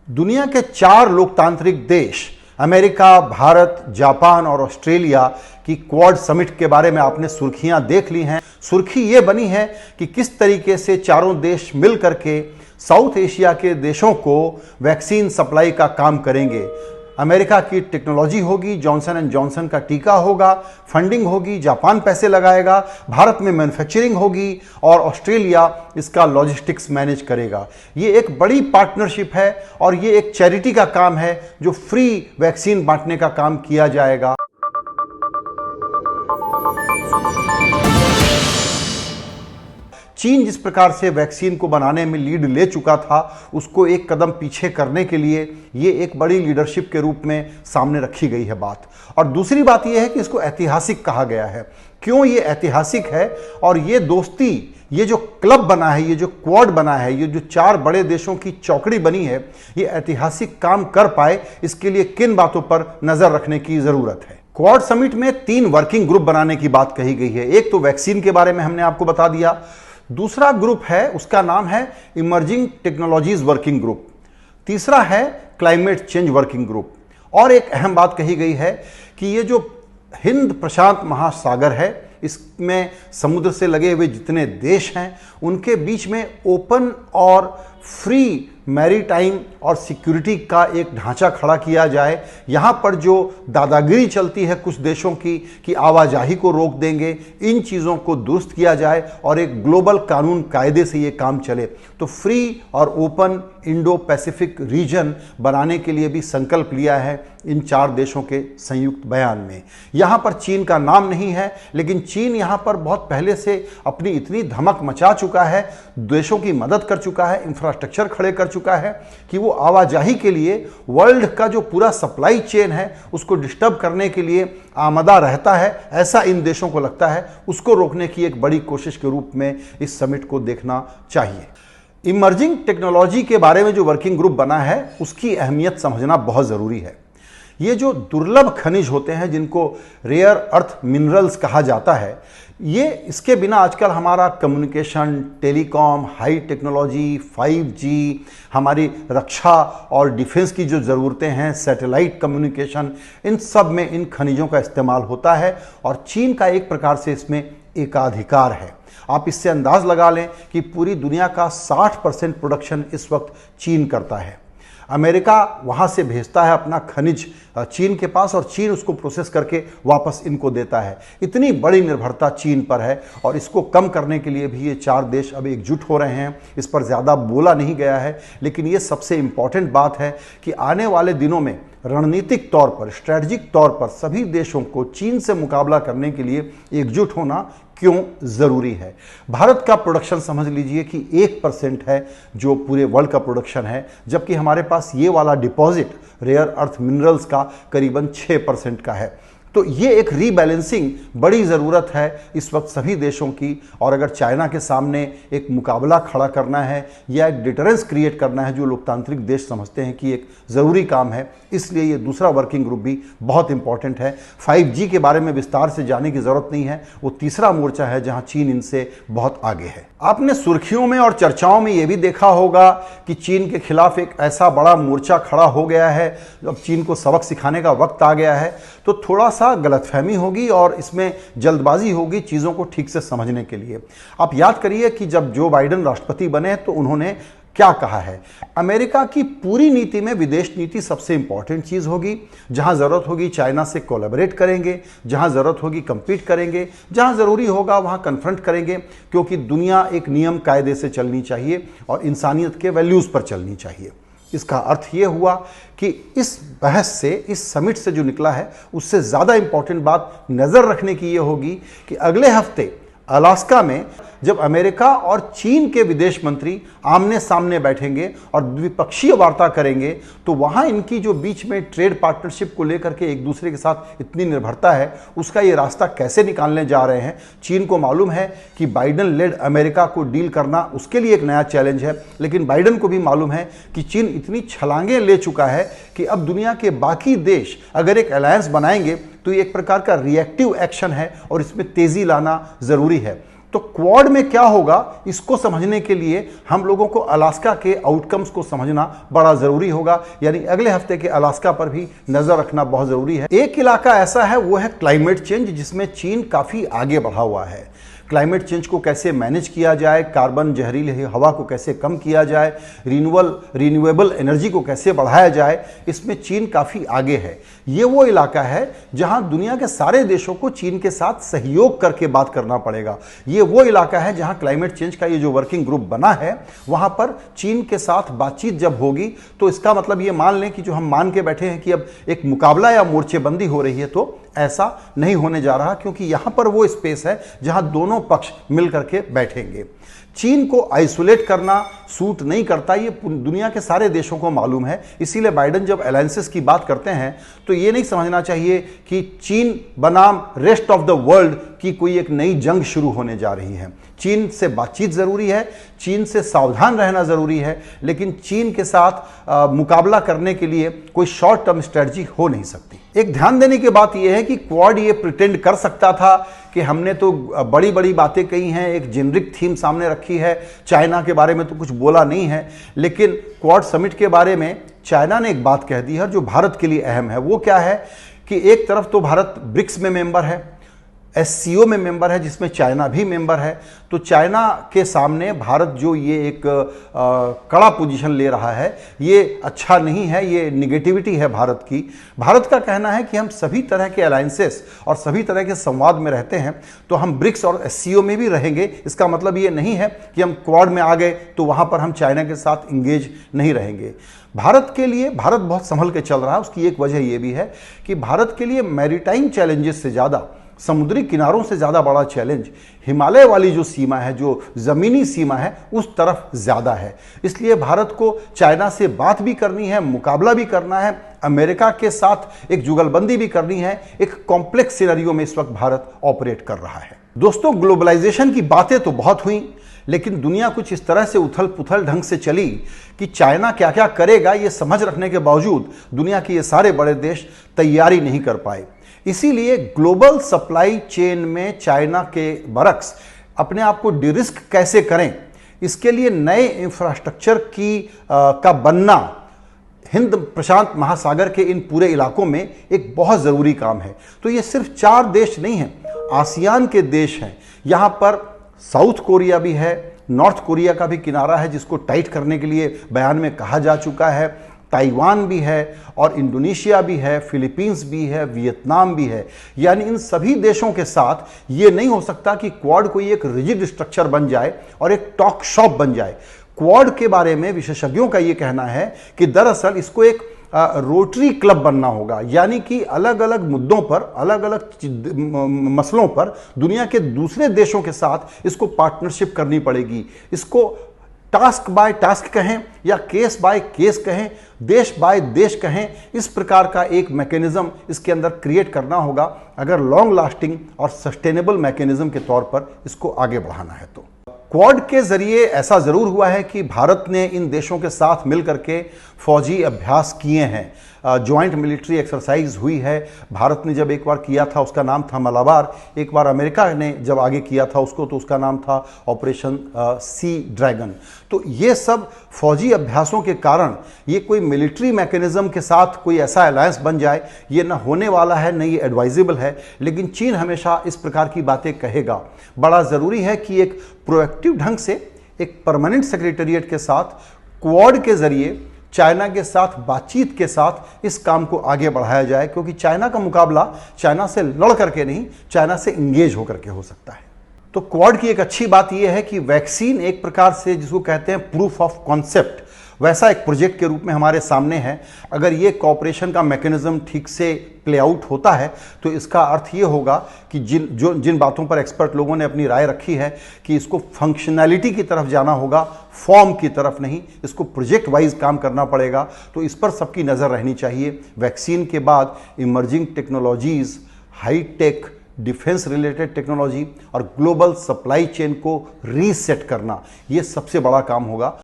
दुनिया के 4 लोकतांत्रिक देश अमेरिका, भारत, जापान और ऑस्ट्रेलिया की क्वाड समिट के बारे में आपने सुर्खियां देख ली हैं। सुर्खी ये बनी है कि किस तरीके से चारों देश मिल करके साउथ एशिया के देशों को वैक्सीन सप्लाई का काम करेंगे। अमेरिका की टेक्नोलॉजी होगी, जॉनसन एंड जॉनसन का टीका होगा, फंडिंग होगी, जापान पैसे लगाएगा, भारत में मैन्युफैक्चरिंग होगी और ऑस्ट्रेलिया इसका लॉजिस्टिक्स मैनेज करेगा। ये एक बड़ी पार्टनरशिप है और ये एक चैरिटी का काम है जो फ्री वैक्सीन बांटने का काम किया जाएगा। चीन जिस प्रकार से वैक्सीन को बनाने में लीड ले चुका था, उसको एक कदम पीछे करने के लिए ये एक बड़ी लीडरशिप के रूप में सामने रखी गई है बात। और दूसरी बात यह है कि इसको ऐतिहासिक कहा गया है। क्यों ये ऐतिहासिक है? और ये दोस्ती, ये जो क्लब बना है, ये जो क्वाड बना है, ये जो 4 बड़े देशों की चौकड़ी बनी है, ये ऐतिहासिक काम कर पाए, इसके लिए किन बातों पर नजर रखने की जरूरत है। क्वाड समिट में 3 वर्किंग ग्रुप बनाने की बात कही गई है। एक तो वैक्सीन के बारे में हमने आपको बता दिया। दूसरा ग्रुप है, उसका नाम है इमर्जिंग टेक्नोलॉजीज वर्किंग ग्रुप। तीसरा है क्लाइमेट चेंज वर्किंग ग्रुप। और एक अहम बात कही गई है कि ये जो हिंद प्रशांत महासागर है, इसमें समुद्र से लगे हुए जितने देश हैं, उनके बीच में ओपन और फ्री मैरीटाइम और सिक्योरिटी का एक ढांचा खड़ा किया जाए। यहाँ पर जो दादागिरी चलती है कुछ देशों की कि आवाजाही को रोक देंगे, इन चीज़ों को दुरुस्त किया जाए और एक ग्लोबल कानून कायदे से ये काम चले। तो फ्री और ओपन इंडो पैसिफिक रीजन बनाने के लिए भी संकल्प लिया है इन 4 देशों के संयुक्त बयान में। यहाँ पर चीन का नाम नहीं है, लेकिन चीन यहाँ पर बहुत पहले से अपनी इतनी धमक मचा चुका है, देशों की मदद कर चुका है, इंफ्रास्ट्रक्चर खड़े कर चुका है कि वो आवाजाही के लिए वर्ल्ड का जो पूरा सप्लाई चेन है उसको डिस्टर्ब करने के लिए आमदा रहता है। ऐसा इन देशों को लगता है। उसको रोकने की एक बड़ी कोशिश के रूप में इस समिट को देखना चाहिए। इमर्जिंग टेक्नोलॉजी के बारे में जो वर्किंग ग्रुप बना है, उसकी अहमियत समझना बहुत ज़रूरी है। ये जो दुर्लभ खनिज होते हैं, जिनको रेयर अर्थ मिनरल्स कहा जाता है, ये इसके बिना आजकल हमारा communication, telecom, high technology, 5G, हमारी रक्षा और डिफेंस की जो ज़रूरतें हैं, सैटेलाइट कम्युनिकेशन, इन सब में इन खनिजों का इस्तेमाल होता है। और चीन का एक प्रकार से इसमें एकाधिकार है। आप इससे अंदाज लगा लें कि पूरी दुनिया का 60% प्रोडक्शन इस वक्त चीन करता है। अमेरिका वहाँ से भेजता है अपना खनिज चीन के पास और चीन उसको प्रोसेस करके वापस इनको देता है। इतनी बड़ी निर्भरता चीन पर है और इसको कम करने के लिए भी ये 4 देश अब एकजुट हो रहे हैं। इस पर ज़्यादा बोला नहीं गया है, लेकिन ये सबसे इम्पॉर्टेंट बात है कि आने वाले दिनों में रणनीतिक तौर पर, स्ट्रैटेजिक तौर पर सभी देशों को चीन से मुकाबला करने के लिए एकजुट होना क्यों ज़रूरी है। भारत का प्रोडक्शन समझ लीजिए कि 1% है जो पूरे वर्ल्ड का प्रोडक्शन है, जबकि हमारे पास ये वाला डिपॉजिट रेयर अर्थ मिनरल्स का करीबन 6% का है। तो ये एक रीबैलेंसिंग बड़ी ज़रूरत है इस वक्त सभी देशों की। और अगर चाइना के सामने एक मुकाबला खड़ा करना है या एक डिटरेंस क्रिएट करना है, जो लोकतांत्रिक देश समझते हैं कि एक ज़रूरी काम है, इसलिए ये दूसरा वर्किंग ग्रुप भी बहुत इंपॉर्टेंट है। 5G के बारे में विस्तार से जाने की ज़रूरत नहीं है, वो तीसरा मोर्चा है जहाँ चीन इनसे बहुत आगे है। आपने सुर्खियों में और चर्चाओं में ये भी देखा होगा कि चीन के खिलाफ एक ऐसा बड़ा मोर्चा खड़ा हो गया है। अब चीन को सबक सिखाने का वक्त आ गया है, तो थोड़ा सा गलतफहमी होगी और इसमें जल्दबाजी होगी चीज़ों को ठीक से समझने के लिए। आप याद करिए कि जब जो बाइडेन राष्ट्रपति बने तो उन्होंने क्या कहा है। अमेरिका की पूरी नीति में विदेश नीति सबसे इंपॉर्टेंट चीज़ होगी। जहां ज़रूरत होगी चाइना से कोलैबोरेट करेंगे, जहां ज़रूरत होगी compete करेंगे, जहां ज़रूरी होगा वहां कन्फ्रंट करेंगे, क्योंकि दुनिया एक नियम कायदे से चलनी चाहिए और इंसानियत के वैल्यूज़ पर चलनी चाहिए। इसका अर्थ ये हुआ कि इस बहस से, इस समिट से जो निकला है, उससे ज़्यादा इंपॉर्टेंट बात नज़र रखने की ये होगी कि अगले हफ्ते अलास्का में जब अमेरिका और चीन के विदेश मंत्री आमने सामने बैठेंगे और द्विपक्षीय वार्ता करेंगे, तो वहाँ इनकी जो बीच में ट्रेड पार्टनरशिप को लेकर के एक दूसरे के साथ इतनी निर्भरता है, उसका ये रास्ता कैसे निकालने जा रहे हैं। चीन को मालूम है कि बाइडेन लेड अमेरिका को डील करना उसके लिए एक नया चैलेंज है, लेकिन बाइडेन को भी मालूम है कि चीन इतनी छलांगें ले चुका है कि अब दुनिया के बाकी देश अगर एक अलायंस बनाएंगे तो ये एक प्रकार का रिएक्टिव एक्शन है और इसमें तेज़ी लाना ज़रूरी है। तो क्वाड में क्या होगा इसको समझने के लिए हम लोगों को अलास्का के आउटकम्स को समझना बड़ा जरूरी होगा, यानी अगले हफ्ते के अलास्का पर भी नजर रखना बहुत जरूरी है। एक इलाका ऐसा है वो है क्लाइमेट चेंज, जिसमें चीन काफी आगे बढ़ा हुआ है। क्लाइमेट चेंज को कैसे मैनेज किया जाए, कार्बन जहरीली हवा को कैसे कम किया जाए, रिन्यूएबल एनर्जी को कैसे बढ़ाया जाए, इसमें चीन काफ़ी आगे है। ये वो इलाका है जहां दुनिया के सारे देशों को चीन के साथ सहयोग करके बात करना पड़ेगा। ये वो इलाका है जहां क्लाइमेट चेंज का ये जो वर्किंग ग्रुप बना है, वहां पर चीन के साथ बातचीत जब होगी तो इसका मतलब ये मान लें कि जो हम मान के बैठे हैं कि अब एक मुकाबला या मोर्चेबंदी हो रही है, तो ऐसा नहीं होने जा रहा, क्योंकि यहां पर वो स्पेस है जहां दोनों पक्ष मिलकर के बैठेंगे। चीन को आइसोलेट करना सूट नहीं करता, ये दुनिया के सारे देशों को मालूम है। इसीलिए बाइडेन जब अलायंसेस की बात करते हैं तो ये नहीं समझना चाहिए कि चीन बनाम रेस्ट ऑफ द वर्ल्ड की कोई एक नई जंग शुरू होने जा रही है। चीन से बातचीत जरूरी है, चीन से सावधान रहना जरूरी है, लेकिन चीन के साथ मुकाबला करने के लिए कोई शॉर्ट टर्म स्ट्रेटजी हो नहीं सकती। एक ध्यान देने की बात यह है कि क्वाड ये प्रिटेंड कर सकता था कि हमने तो बड़ी बड़ी बातें कही हैं, एक जेनरिक थीम सामने रखी है, चाइना के बारे में तो कुछ बोला नहीं है, लेकिन क्वाड समिट के बारे में चाइना ने एक बात कह दी है जो भारत के लिए अहम है। वो क्या है कि एक तरफ तो भारत ब्रिक्स में मेंबर है, एससीओ में मेंबर है जिसमें चाइना भी मेंबर है, तो चाइना के सामने भारत जो ये एक कड़ा पोजीशन ले रहा है, ये अच्छा नहीं है, ये निगेटिविटी है भारत की। भारत का कहना है कि हम सभी तरह के अलायंसेस और सभी तरह के संवाद में रहते हैं, तो हम ब्रिक्स और एससीओ में भी रहेंगे। इसका मतलब ये नहीं है कि हम क्वाड में आ गए तो वहाँ पर हम चाइना के साथ इंगेज नहीं रहेंगे। भारत के लिए भारत बहुत संभल के चल रहा है। उसकी एक वजह यह भी है कि भारत के लिए मैरीटाइम चैलेंजेस से ज़्यादा, समुद्री किनारों से ज़्यादा बड़ा चैलेंज हिमालय वाली जो सीमा है, जो ज़मीनी सीमा है, उस तरफ ज़्यादा है। इसलिए भारत को चाइना से बात भी करनी है, मुकाबला भी करना है, अमेरिका के साथ एक जुगलबंदी भी करनी है। एक कॉम्प्लेक्स सिनेरियो में इस वक्त भारत ऑपरेट कर रहा है। दोस्तों, ग्लोबलाइजेशन की बातें तो बहुत हुई, लेकिन दुनिया कुछ इस तरह से उथल पुथल ढंग से चली कि चाइना क्या क्या करेगा ये समझ रखने के बावजूद दुनिया के ये सारे बड़े देश तैयारी नहीं कर पाए। इसीलिए ग्लोबल सप्लाई चेन में चाइना के बरक्स अपने आप को डिरिस्क कैसे करें, इसके लिए नए इंफ्रास्ट्रक्चर का बनना हिंद प्रशांत महासागर के इन पूरे इलाकों में एक बहुत ज़रूरी काम है। तो ये सिर्फ 4 देश नहीं हैं, आसियान के देश हैं। यहाँ पर साउथ कोरिया भी है, नॉर्थ कोरिया का भी किनारा है जिसको टाइट करने के लिए बयान में कहा जा चुका है, ताइवान भी है और इंडोनेशिया भी है, फिलीपींस भी है, वियतनाम भी है। यानी इन सभी देशों के साथ ये नहीं हो सकता कि क्वाड कोई एक रिजिड स्ट्रक्चर बन जाए और एक टॉक शॉप बन जाए। क्वाड के बारे में विशेषज्ञों का ये कहना है कि दरअसल इसको एक रोटरी क्लब बनना होगा, यानी कि अलग अलग मुद्दों पर, अलग अलग मसलों पर दुनिया के दूसरे देशों के साथ इसको पार्टनरशिप करनी पड़ेगी। इसको टास्क बाय टास्क कहें या केस बाय केस कहें, देश बाय देश कहें, इस प्रकार का एक मैकेनिज्म इसके अंदर क्रिएट करना होगा अगर लॉन्ग लास्टिंग और सस्टेनेबल मैकेनिज्म के तौर पर इसको आगे बढ़ाना है। तो क्वाड के जरिए ऐसा जरूर हुआ है कि भारत ने इन देशों के साथ मिलकर के फौजी अभ्यास किए हैं, जॉइंट मिलिट्री एक्सरसाइज हुई है। भारत ने जब एक बार किया था उसका नाम था मलाबार, एक बार अमेरिका ने जब आगे किया था उसको तो उसका नाम था ऑपरेशन सी ड्रैगन। तो ये सब फौजी अभ्यासों के कारण ये कोई मिलिट्री मैकेनिज्म के साथ कोई ऐसा अलायंस बन जाए, ये न होने वाला है, न ये एडवाइजेबल है। लेकिन चीन हमेशा इस प्रकार की बातें कहेगा। बड़ा ज़रूरी है कि एक प्रोएक्टिव ढंग से एक परमानेंट सेक्रेटेरिएट के साथ क्वाड के जरिए चाइना के साथ बातचीत के साथ इस काम को आगे बढ़ाया जाए, क्योंकि चाइना का मुकाबला चाइना से लड़ करके नहीं, चाइना से इंगेज होकर के हो सकता है। तो क्वाड की एक अच्छी बात यह है कि वैक्सीन एक प्रकार से जिसको कहते हैं प्रूफ ऑफ कॉन्सेप्ट, वैसा एक प्रोजेक्ट के रूप में हमारे सामने है। अगर ये कॉपरेशन का मैकेनिज्म ठीक से प्ले आउट होता है तो इसका अर्थ ये होगा कि जिन बातों पर एक्सपर्ट लोगों ने अपनी राय रखी है कि इसको फंक्शनैलिटी की तरफ जाना होगा, फॉर्म की तरफ नहीं, इसको प्रोजेक्ट वाइज काम करना पड़ेगा। तो इस पर सबकी नज़र रहनी चाहिए। वैक्सीन के बाद emerging technologies, high tech, defence related technology और ग्लोबल सप्लाई चेन को रीसेट करना, ये सबसे बड़ा काम होगा।